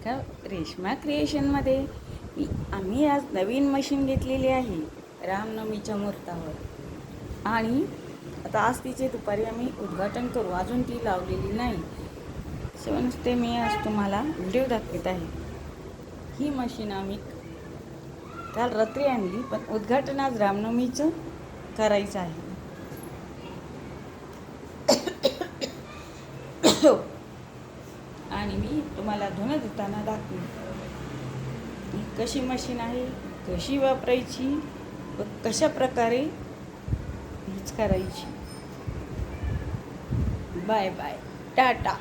का रेश्मा क्रिएशनमध्ये आम्ही आज नवीन मशीन घेतलेली आहे रामनवमीच्या मुहूर्तावर. आणि आता आज तिचे दुपारी आम्ही उद्घाटन करू. अजून ती लावलेली नाही, नुसते मी आज तुम्हाला व्हिडिओ दाखवत आहे. ही मशीन आम्ही काल रात्री आणली, पण उद्घाटन आज रामनवमीचं करायचं आहे. आणि मी तुम्हाला धुणं धुताना दाखवेन ही कशी मशीन आहे, कशी वापरायची व कशा प्रकारे हीच करायची. Bye bye, Tata.